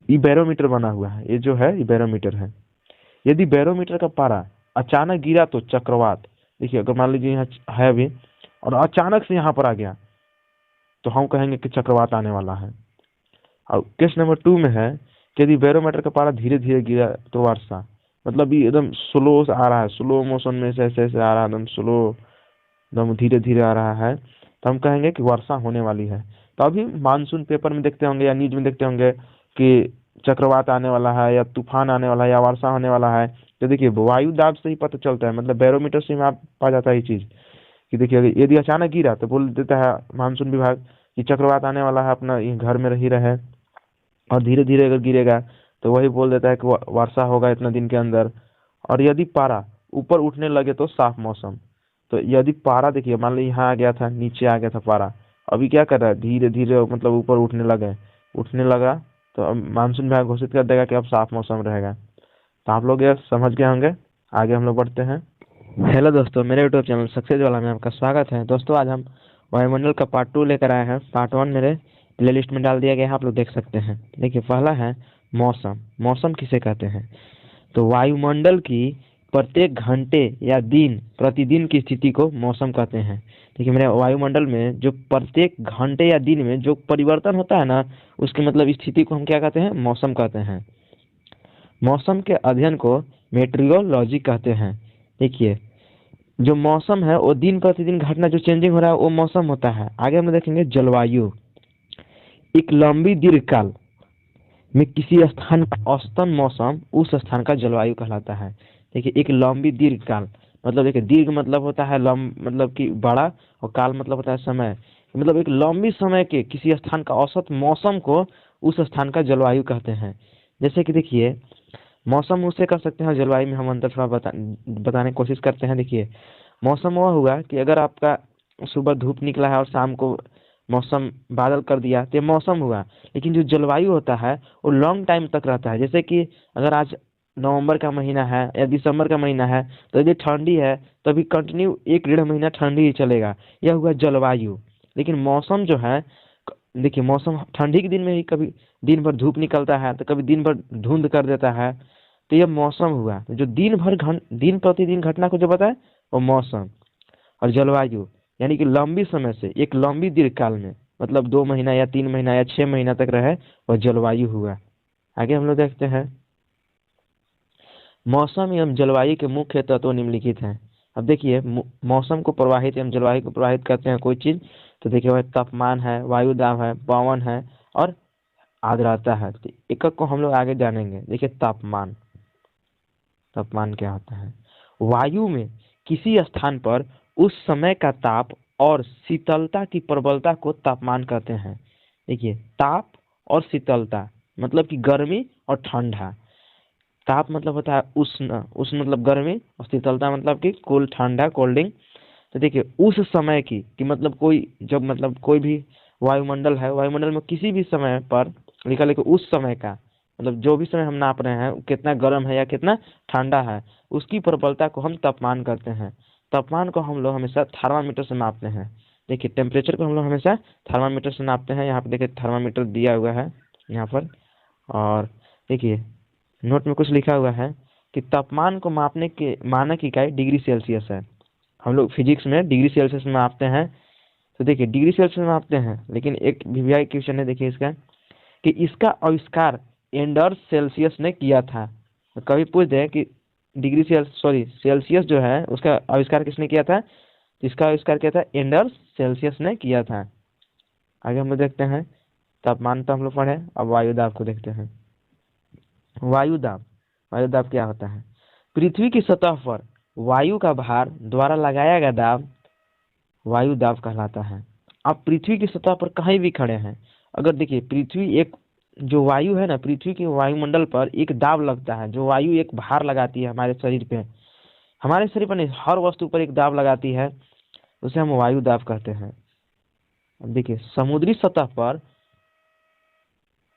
ये बैरोमीटर बना हुआ है, ये जो है ये बैरोमीटर है। यदि बैरोमीटर का पारा अचानक गिरा तो चक्रवात। देखिए अगर मान लीजिए यहाँ है अभी और अचानक से यहाँ पर आ गया तो हम कहेंगे कि चक्रवात आने वाला है। और केस नंबर 2 में है कि यदि बैरोमीटर का पारा धीरे धीरे गिरा तो वर्षा। मतलब ये एकदम स्लो आ रहा है, स्लो मोशन में से ऐसे ऐसे आ रहा है, एकदम स्लो, एकदम धीरे धीरे आ रहा है, तो हम कहेंगे कि वर्षा होने वाली है। तो अभी मानसून पेपर में देखते होंगे या न्यूज में देखते होंगे कि चक्रवात आने वाला है या तूफान आने वाला है या वर्षा होने वाला है। तो देखिए वायु दाब से ही पता चलता है, मतलब बैरोमीटर से ही आप पा जाता है ये चीज कि देखिए यदि अचानक गिरा तो बोल देता है मानसून विभाग कि चक्रवात आने वाला है, अपना ये घर में ही रहे। और धीरे धीरे अगर गिरेगा तो वही बोल देता है कि वर्षा होगा इतना दिन के अंदर। और यदि पारा ऊपर उठने लगे तो साफ मौसम। तो यदि पारा देखिए मान लो यहाँ आ गया था, नीचे आ गया था पारा, अभी क्या कर रहा है धीरे धीरे मतलब ऊपर उठने लगा, तो अब मानसून विभाग घोषित कर देगा कि अब साफ मौसम रहेगा। तो आप लोग ये समझ गए होंगे। आगे हम लोग बढ़ते हैं। हेलो दोस्तों, मेरे यूट्यूब चैनल सक्सेस वाला में आपका स्वागत है। दोस्तों आज हम वायुमंडल का पार्ट 2 लेकर आए हैं। पार्ट 1 मेरे प्ले लिस्ट में डाल दिया गया है, आप लोग देख सकते हैं। देखिए पहला है मौसम। मौसम किसे कहते हैं? तो वायुमंडल की प्रत्येक घंटे या दिन प्रतिदिन की स्थिति को मौसम कहते हैं। देखिए मेरे वायुमंडल में जो प्रत्येक घंटे या दिन में जो परिवर्तन होता है ना, उसके मतलब स्थिति को हम क्या कहते हैं? मौसम कहते हैं। मौसम के अध्ययन को मेट्रियोलॉजी कहते हैं। देखिए जो मौसम है वो दिन प्रतिदिन घटना जो चेंजिंग हो रहा है वो मौसम होता है। आगे हम लोग देखेंगे जलवायु। एक लंबी दीर्घकाल में किसी स्थान का औसतन मौसम उस स्थान का जलवायु कहलाता है। देखिए एक लंबी दीर्घकाल मतलब देखिए दीर्घ मतलब होता है मतलब कि बड़ा, और काल मतलब होता है समय। मतलब एक लंबी समय के किसी स्थान का औसत मौसम को उस स्थान का जलवायु कहते हैं। जैसे कि देखिए मौसम उसे कर सकते हैं, जलवायु में हम अंतर थोड़ा बताने की कोशिश करते हैं। देखिए मौसम वह हुआ कि अगर आपका सुबह धूप निकला है और शाम को मौसम बादल कर दिया तो ये मौसम हुआ। लेकिन जो जलवायु होता है वो लॉन्ग टाइम तक रहता है। जैसे कि अगर आज नवंबर का महीना है या दिसंबर का महीना है तो यदि ठंडी है तो अभी कंटिन्यू 1 डेढ़ महीना ठंडी ही चलेगा, यह हुआ जलवायु। लेकिन मौसम जो है, देखिए मौसम ठंडी के दिन में ही कभी दिन भर धूप निकलता है तो कभी दिन भर धुंध कर देता है, तो यह मौसम हुआ। जो दिन प्रतिदिन घटना को जो बताए वो मौसम। और जलवायु यानी कि लंबी समय से एक लंबी दीर्घकाल में मतलब 2 महीना या 3 महीना या 6 महीना तक रहे वह जलवायु हुआ। आगे हम लोग देखते हैं मौसम एवं जलवायु के मुख्य तत्व निम्नलिखित हैं। अब देखिए मौसम को प्रवाहित एवं जलवायु को प्रभावित करते हैं कोई चीज, तो देखिए वह तापमान है, वायु दाब है, पवन है और आर्द्रता है। तो एक एक को हम लोग आगे जानेंगे। देखिए तापमान। तापमान क्या होता है? वायु में किसी स्थान पर उस समय का ताप और शीतलता की प्रबलता को तापमान कहते हैं। देखिए ताप और शीतलता मतलब कि गर्मी और ठंडा। ताप मतलब होता है उष्ण, उष्ण मतलब गर्मी, और शीतलता मतलब कि कूल ठंडा कोल्डिंग। तो देखिए उस समय की कि मतलब कोई जब मतलब कोई भी वायुमंडल है, वायुमंडल में किसी भी समय पर लिखा लिखो उस समय का मतलब जो भी समय हम नाप रहे हैं कितना गर्म है या कितना ठंडा है, उसकी प्रबलता को हम तापमान कहते हैं। तापमान को हम लोग हमेशा थर्मामीटर से नापते हैं। देखिए टेम्परेचर को हम लोग हमेशा थर्मामीटर से नापते हैं। यहाँ पे देखिए थर्मामीटर दिया हुआ है यहाँ पर। और देखिए नोट में कुछ लिखा हुआ है कि तापमान को मापने के मानक इकाई डिग्री सेल्सियस है। हम लोग फिजिक्स में डिग्री सेल्सियस में मापते हैं। तो देखिए डिग्री सेल्सियस में मापते हैं, लेकिन एक वीवीआई क्वेश्चन है देखिए इसका कि इसका आविष्कार एंडर्स सेल्सियस ने किया था। तो कभी पूछ दे कि सेल्सियस जो है उसका आविष्कार किसने किया था, तो इसका आविष्कार किया था एंडर्स सेल्सियस ने किया था। आगे हम लोग देखते हैं तापमान तो हम लोग पढ़े, अब वायु दाब को देखते हैं। वायु दाब। वायु दाब क्या होता है? पृथ्वी की सतह पर वायु का भार द्वारा लगाया गया दाब वायु दाब कहलाता है। आप पृथ्वी की सतह पर कहीं भी खड़े हैं, अगर देखिए पृथ्वी एक जो वायु है ना, पृथ्वी के वायुमंडल पर एक दाब लगता है, जो वायु एक भार लगाती है हमारे शरीर पे, हमारे शरीर पर नहीं हर वस्तु पर एक दाब लगाती है, उसे हम वायु दाब कहते हैं। अब देखिए समुद्री सतह पर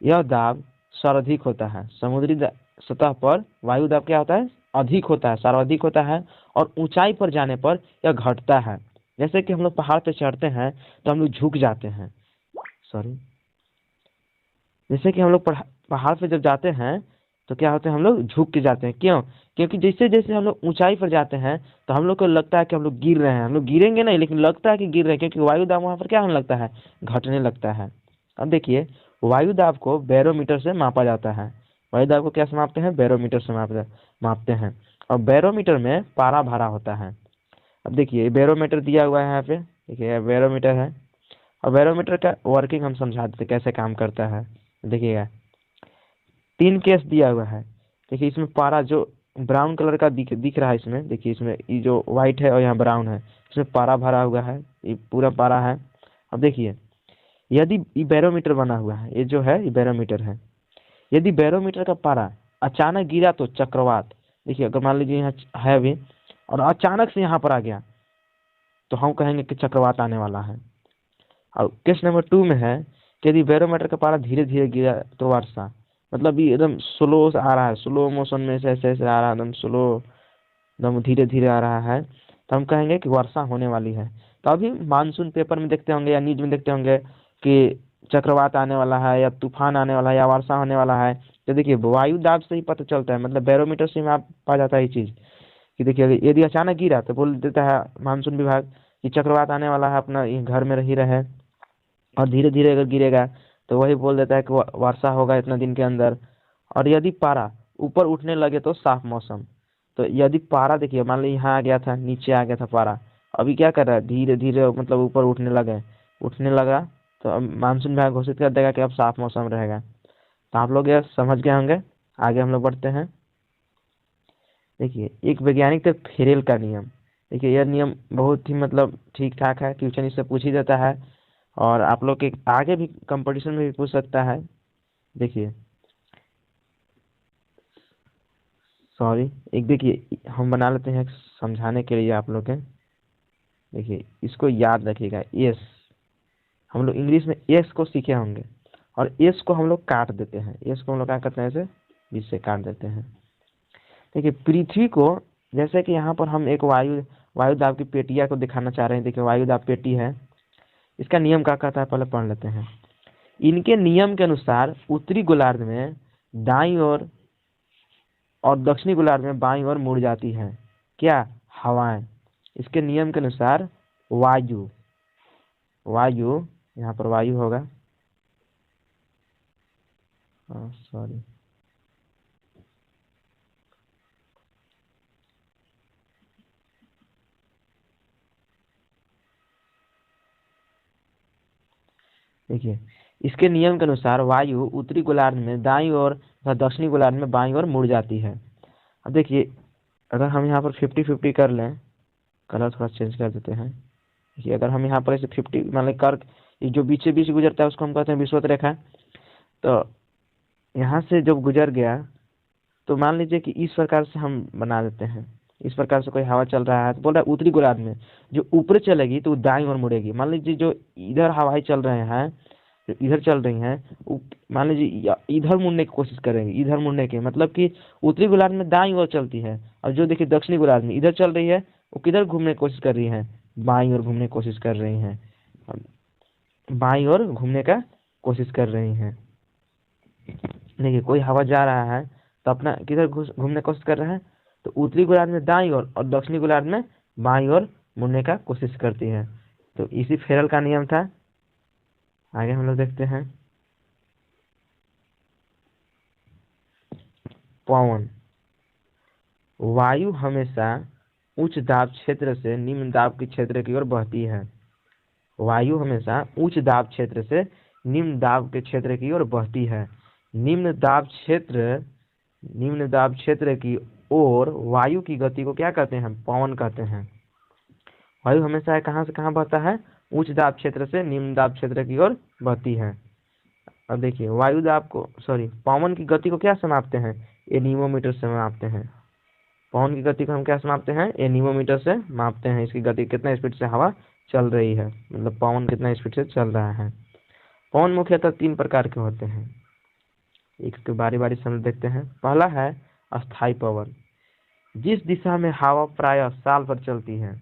यह दाब सर्वाधिक होता है। सतह पर वायु दाब क्या होता है? अधिक होता है, सर्वाधिक होता है। और ऊंचाई पर जाने पर यह घटता है। जैसे कि हम लोग पहाड़ पे चढ़ते हैं तो हम लोग झुक जाते हैं। सॉरी, जैसे कि हम लोग पहाड़ पे जब जाते हैं तो क्या होते हैं, हम लोग झुक के जाते हैं। क्यों? क्योंकि जैसे जैसे हम लोग ऊंचाई पर जाते हैं तो हम लोग को लगता है कि हम लोग गिर रहे हैं। हम लोग गिरेंगे नहीं, लेकिन लगता है कि गिर रहे हैं, क्योंकि वायु दाब वहां पर क्या होने लगता है, घटने लगता है। अब देखिए, वायु दाब को बैरोमीटर से मापा जाता है। वायु दाब को क्या से मापते हैं, बैरोमीटर से मापते हैं। और बैरोमीटर में पारा भरा होता है। अब देखिए, बैरोमीटर दिया हुआ है यहाँ पे, देखिए बैरोमीटर है। और बैरोमीटर का वर्किंग हम समझा देते कैसे काम करता है। देखिएगा, 3 केस दिया हुआ है। देखिए, इसमें पारा जो ब्राउन कलर का दिख रहा है, इसमें देखिए, इसमें ये जो व्हाइट है और यहाँ ब्राउन है, इसमें पारा भरा हुआ है, ये पूरा पारा है। अब देखिए, यदि ये बैरोमीटर बना हुआ है, ये जो है ये बैरोमीटर है। यदि बैरोमीटर का पारा अचानक गिरा तो चक्रवात। देखिए, अगर मान लीजिए यहाँ है अभी और अचानक से यहाँ पर आ गया तो हम कहेंगे कि चक्रवात आने वाला है। और केस नंबर 2 में है कि यदि बैरोमीटर का पारा धीरे धीरे गिरा तो वर्षा। मतलब ये एकदम स्लो आ रहा है, स्लो मोशन में से ऐसे ऐसे आ रहा है, एकदम स्लो, एकदम धीरे धीरे आ रहा है, तो हम कहेंगे कि वर्षा होने वाली है। तो अभी मानसून पेपर में देखते होंगे या न्यूज में देखते होंगे कि चक्रवात आने वाला है या तूफान आने वाला है या वर्षा होने वाला है। तो देखिए, वायु दाब से ही पता चलता है, मतलब बैरोमीटर से ही आप पा जाता है ये चीज कि देखिए, यदि अचानक गिरा तो बोल देता है मानसून विभाग कि चक्रवात आने वाला है, अपना ये घर में ही रहे। और धीरे धीरे अगर गिरेगा तो वही बोल देता है कि वर्षा होगा इतना दिन के अंदर। और यदि पारा ऊपर उठने लगे तो साफ मौसम। तो यदि पारा देखिए, मान लीजिए यहाँ आ गया था, नीचे आ गया था पारा, अभी क्या कर रहा है, धीरे धीरे मतलब ऊपर उठने लगा, तो अब मानसून विभाग घोषित कर देगा कि अब साफ मौसम रहेगा। तो आप लोग यह समझ गए होंगे। आगे हम लोग बढ़ते हैं। देखिए, एक वैज्ञानिक थे फेरेल का नियम। देखिए, यह नियम बहुत ही मतलब ठीक ठाक है, क्वेश्चन इससे पूछ ही देता है और आप लोग के आगे भी कंपटीशन में भी पूछ सकता है। देखिए, सॉरी, एक देखिए हम बना लेते हैं समझाने के लिए आप लोग के। देखिए, इसको याद रखिएगा, एस, हम लोग इंग्लिश में एस को सीखे होंगे और एस को हम लोग काट देते हैं। एस को हम लोग क्या करते हैं, ऐसे बीच से काट देते हैं। देखिए, पृथ्वी को, जैसे कि यहाँ पर हम एक वायु दाब की पेटिया को दिखाना चाह रहे हैं। देखिए, वायु दाब पेटी है, इसका नियम क्या कहता है पहले पढ़ लेते हैं। इनके नियम के अनुसार उत्तरी गोलार्ध में दाईं ओर और दक्षिणी गोलार्ध में बाईं ओर मुड़ जाती है क्या, हवाएं। इसके नियम के अनुसार वायु वायु यहाँ पर वायु होगा, सॉरी, देखिए, इसके नियम के अनुसार वायु उत्तरी गोलार्ध में दाईं ओर तथा दक्षिणी गोलार्ध में बाईं ओर मुड़ जाती है। अब देखिए, अगर हम यहाँ पर 50-50 कर लें, कलर थोड़ा चेंज कर देते हैं। देखिए, अगर हम यहाँ पर ऐसे 50 मान लें कर, ये जो बीच से बीच गुजरता है उसको हम कहते हैं विषुवत रेखा। तो यहाँ से जब गुजर गया तो मान लीजिए कि इस प्रकार से हम बना देते हैं। इस प्रकार से कोई हवा चल रहा है तो बोल रहा है उत्तरी गोलार्ध में जो ऊपर चलेगी तो दाईं ओर मुड़ेगी। मान लीजिए जो इधर हवाएं चल रहे हैं, जो इधर चल रही हैं, मान लीजिए इधर मुड़ने की कोशिश करेंगे, इधर मुड़ने की मतलब कि उत्तरी गोलार्ध में दाईं ओर चलती है। और जो देखिए दक्षिणी गोलार्ध में इधर चल रही है, वो किधर घूमने की कोशिश कर रही है, बाईं ओर घूमने की कोशिश कर रही हैं, बाईं ओर घूमने का कोशिश कर रही हैं। देखिए, कोई हवा जा रहा है तो अपना किधर घूमने की कोशिश कर रहा है, तो उत्तरी गोलार्ध में दाईं ओर और दक्षिणी गोलार्ध में बाईं ओर मुड़ने का कोशिश करती है। तो इसी फेरल का नियम था। आगे हम लोग देखते हैं। पवन, वायु हमेशा उच्च दाब क्षेत्र से निम्न दाब के क्षेत्र की ओर बहती है। वायु हमेशा उच्च दाब क्षेत्र से निम्न दाब के क्षेत्र की ओर बहती है। निम्न दाब क्षेत्र की ओर वायु की गति को क्या कहते हैं, पवन कहते हैं। वायु हमेशा कहाँ से कहाँ बहता है, उच्च दाब क्षेत्र से निम्न दाब क्षेत्र की ओर बहती है। अब देखिए, वायु दाब को, सॉरी, पवन की गति को क्या समापते हैं, एनीमोमीटर से मापते हैं। पवन की गति को हम क्या मापते हैं, एनीमोमीटर से मापते हैं। इसकी गति कितना स्पीड से हवा चल रही है, मतलब पवन कितना स्पीड से चल रहा है। पवन मुख्यतः 3 प्रकार के होते हैं, एक बारी बारी समझ देखते हैं। पहला है अस्थाई पवन, जिस दिशा में हवा प्रायः साल भर चलती है,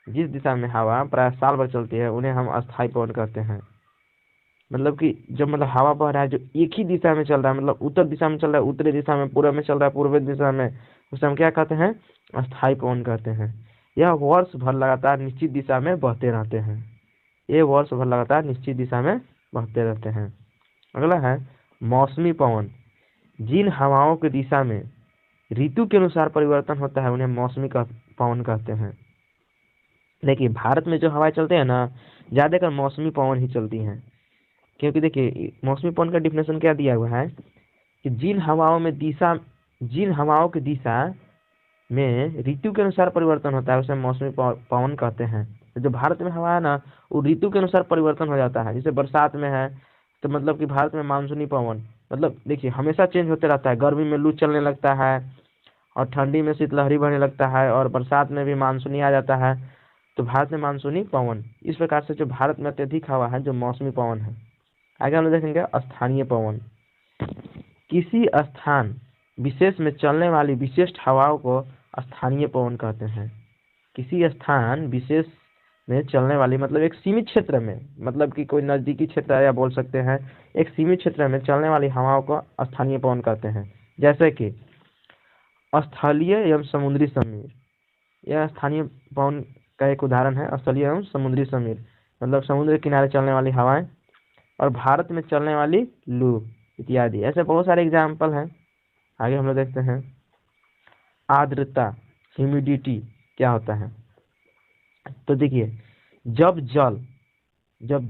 जिस दिशा में हवा प्रायः साल भर चलती है उन्हें हम अस्थाई पवन कहते हैं। मतलब कि जब मतलब हवा बह रहा है जो एक ही दिशा में चल रहा है, मतलब उत्तर दिशा में चल रहा है उत्तरी दिशा में, पूर्व में चल रहा है पूर्व दिशा में, उसे हम क्या कहते हैं? अस्थायी पवन कहते हैं। यह वर्ष भर लगातार निश्चित दिशा में बहते रहते हैं। ये वर्ष भर लगातार निश्चित दिशा में बहते रहते हैं। अगला है मौसमी पवन। जिन हवाओं की दिशा में ऋतु के अनुसार परिवर्तन होता है उन्हें मौसमी पवन कहते हैं। देखिए भारत में जो हवाएं चलते हैं ना, ज्यादातर मौसमी पवन ही चलती हैं। क्योंकि देखिए मौसमी पवन का डिफिनेशन क्या दिया हुआ है कि जिन हवाओं की दिशा में ऋतु के अनुसार परिवर्तन होता है उसे मौसमी पवन कहते हैं। तो जो भारत में हवा है ना, वो ऋतु के अनुसार परिवर्तन हो जाता है। जैसे बरसात में है तो मतलब कि भारत में मानसूनी पवन, मतलब देखिए हमेशा चेंज होते रहता है। गर्मी में लू चलने लगता है और ठंडी में शीतलहरी बहने लगता है और बरसात में भी मानसूनी आ जाता है। तो भारत में मानसूनी पवन, इस प्रकार से जो भारत में अत्यधिक हवा है जो मौसमी पवन है। आगे हम लोग देखेंगे स्थानीय पवन। किसी स्थान विशेष में चलने वाली विशिष्ट हवाओं को स्थानीय पवन कहते हैं। किसी स्थान विशेष में चलने वाली मतलब एक सीमित क्षेत्र में, मतलब कि कोई नजदीकी क्षेत्र है या बोल सकते हैं एक सीमित क्षेत्र में चलने वाली हवाओं को स्थानीय पवन कहते हैं। जैसे कि स्थलीय एवं समुद्री समीर, यह स्थानीय पवन का एक उदाहरण है। स्थलीय एवं समुद्री समीर मतलब समुद्र के किनारे चलने वाली हवाएं, और भारत में चलने वाली लू इत्यादि। ऐसे बहुत सारे एग्जाम्पल हैं। आगे हम लोग देखते हैं आर्द्रता, ह्यूमिडिटी क्या होता है। तो देखिए जब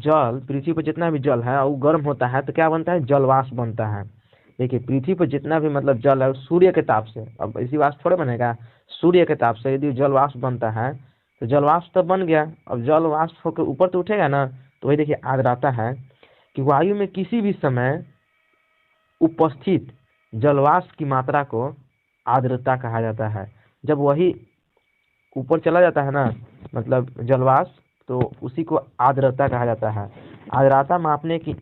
जल पृथ्वी पर जितना भी जल है वो गर्म होता है तो क्या बनता है? जलवाष्प बनता है। देखिए पृथ्वी पर जितना भी मतलब जल है सूर्य के ताप से, अब इसी वाष्प थोड़े बनेगा, सूर्य के ताप से यदि जलवाष्प बनता है तो जलवाष्प तो बन गया। अब जलवाष्प होकर ऊपर तो उठेगा ना, तो वही देखिए आर्द्रता है कि वायु में किसी भी समय उपस्थित जलवाष्प की मात्रा को आर्द्रता कहा जाता है। जब वही ऊपर चला जाता है ना मतलब जलवाष्प, तो उसी को आर्द्रता कहा जाता है। आर्द्रता मापने के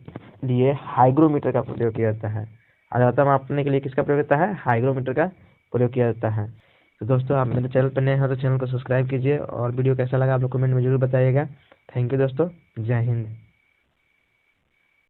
लिए हाइग्रोमीटर का प्रयोग किया जाता है। आर्द्रता मापने के लिए किसका प्रयोग होता है? हाइग्रोमीटर का प्रयोग किया जाता है। तो दोस्तों आप मेरे चैनल पर नए हैं तो चैनल को सब्सक्राइब कीजिए और वीडियो कैसा लगा आप लोग कमेंट में जरूर बताइएगा। थैंक यू दोस्तों, जय हिंद।